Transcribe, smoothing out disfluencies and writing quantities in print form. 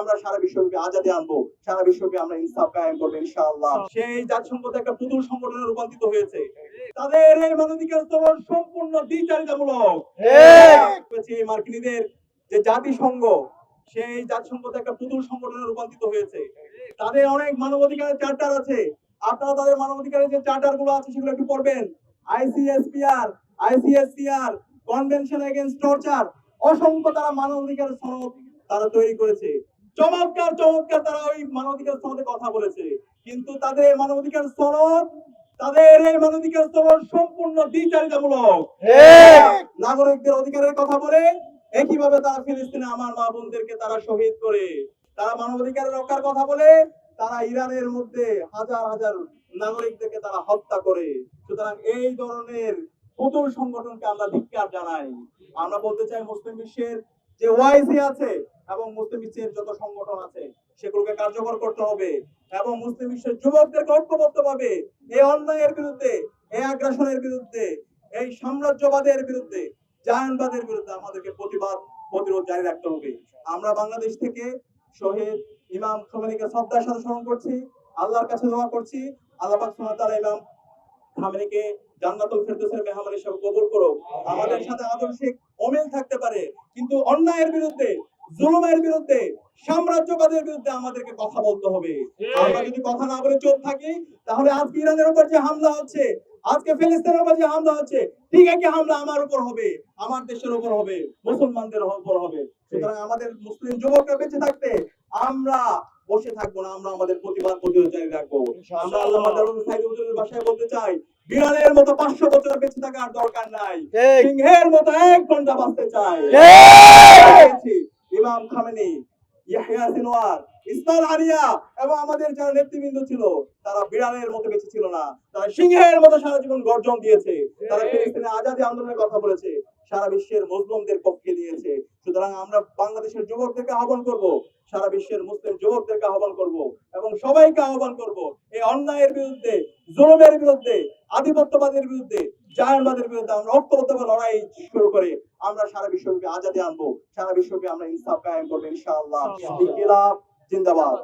আমরা সারা বিশ্বব্যাপী আজাদী আনবো, সারা বিশ্বব্যাপী আমরা ইনসাফ কায়েম করবো ইনশাআল্লাহ। সেই জাতিসংঘ একটা পুতুল সংগঠনে রূপান্তরিত হয়েছে। তাদের এই মানবাধিকার স্তর সম্পূর্ণ দ্বিচারিতামূলক। মার্কিনীদের যে জাতিসংঘ, সেই জাতিসংঘ একটা পুতুল সংগঠনে রূপান্তরিত হয়েছে। তাদের অনেক মানবাধিকারের চার্টার আছে। আপনারা তাদের মানবাধিকারের যে চার্টার গুলো আছে সেগুলো একটু পড়বেন। আইসিএসপিআর, আইসিএসসিআর, কনভেনশন এগেইনস্ট টর্চার, অসংখ্য তারা মানবাধিকার সনদ তারা তৈরি করেছে। চমৎকার চমৎকার তারা ওই মানবাধিকার সনদে কথা বলেছে, কিন্তু তাদের মানবাধিকার সনদ, তাদের এই মানবাধিকার সনদ সম্পূর্ণ দ্বিচারিতামূলক। নাগরিকদের অধিকারের কথা বলে একইভাবে তারা ফিলিস্তিনে আমার মা বোনদেরকে তারা শহীদ করে, তারা মানবাধিকার রক্ষার কথা বলে তারা ইরানের মধ্যে হাজার হাজার নাগরিকদেরকে তারা হত্যা করে। সুতরাং এই ধরনের পুতুল সংগঠনকে আমরা ধিক্কার জানাই। আমরা বলতে চাই মুসলিম বিশ্বের যে ওআইসি আছে এবং মুসলিম বিশ্বের যত সংগঠন আছে সেগুলোকে কার্যকর করতে হবে এবং মুসলিম বিশ্বের যুবকদেরকে ঐক্যবদ্ধভাবে এই অন্যায়ের বিরুদ্ধে, এই আগ্রাসনের বিরুদ্ধে, এই সাম্রাজ্যবাদের বিরুদ্ধে, জায়নবাদের বিরুদ্ধে আমাদেরকে প্রতিরোধ জারি রাখতে হবে। আমরা বাংলাদেশ থেকে শহীদ ইমাম খোমেনিকে শ্রদ্ধার সাথে স্মরণ করছি, আল্লাহর কাছে দোয়া করছি আল্লাহ পাক সুবহানাহু ওয়া তাআলা ইমাম খোমেনিকে জান্নাতুল ফেরদৌসের মেহমান হিসেবে কবুল করুক। আমাদের সাথে আদর্শিক অমিল থাকতে পারে, কিন্তু অন্যায়ের বিরুদ্ধে, জুলুমের বিরুদ্ধে, সাম্রাজ্যবাদের বিরুদ্ধে আমাদেরকে কথা বলতে হবে। আমরা যদি কথা না বলে চুপ থাকি তাহলে আজকে ইরানের উপর যে হামলা হচ্ছে, আজকে ফিলিস্তিনের উপর যে হামলা হচ্ছে, ঠিক একই হামলা আমার উপর হবে, আমার দেশের উপর হবে, মুসলমানদের উপর হবে। সুতরাং আমাদের মুসলিম যুবকরা বেঁচে থাকতে আমরা বসে থাকবো না, আমরা আমাদের প্রতিরোধ জারি রাখবো। আমরা আল্লামা দারুল সাইদ হুজুরের ভাষায় বলতে চাই, বিড়ালের মতো 500 বছর বেঁচে থাকার দরকার নাই, সিংহের মতো 1 ঘন্টা বাঁচতে চাই। ইমাম খোমেনি, ইয়াহইয়া সিনওয়ার, ইসমাইল আরিয়া এবং আমাদের যারা নেতৃবৃন্দ ছিল তারা বিড়ালের মতো বেঁচে ছিল না, তারা সিংহের মতো সারা জীবন গর্জন দিয়েছে। তারা ফিলিস্তিনের আজাদী আন্দোলনের কথা বলেছে, সারা বিশ্বের মুসলিমদের পক্ষে নিয়েছে। সুতরাং আমরা বাংলাদেশের যুবকদেরকে আহ্বান করব, সারা বিশ্বের মুসলিম যুবকদেরকে আহ্বান করব এবং সবাইকে আহ্বান করব এই অন্যায়ের বিরুদ্ধে, জুলুমের বিরুদ্ধে, আধিপত্যবাদের বিরুদ্ধে, জায়নবাদের বিরুদ্ধে আমরা ঐক্যবদ্ধভাবে লড়াই শুরু করে আমরা সারা বিশ্বব্যাপী আজাদী আনবো, সারা বিশ্বব্যাপী আমরা ইনসাফ কায়েম করবো ইনশাআল্লাহ। ইনকিলাব জিন্দাবাদ।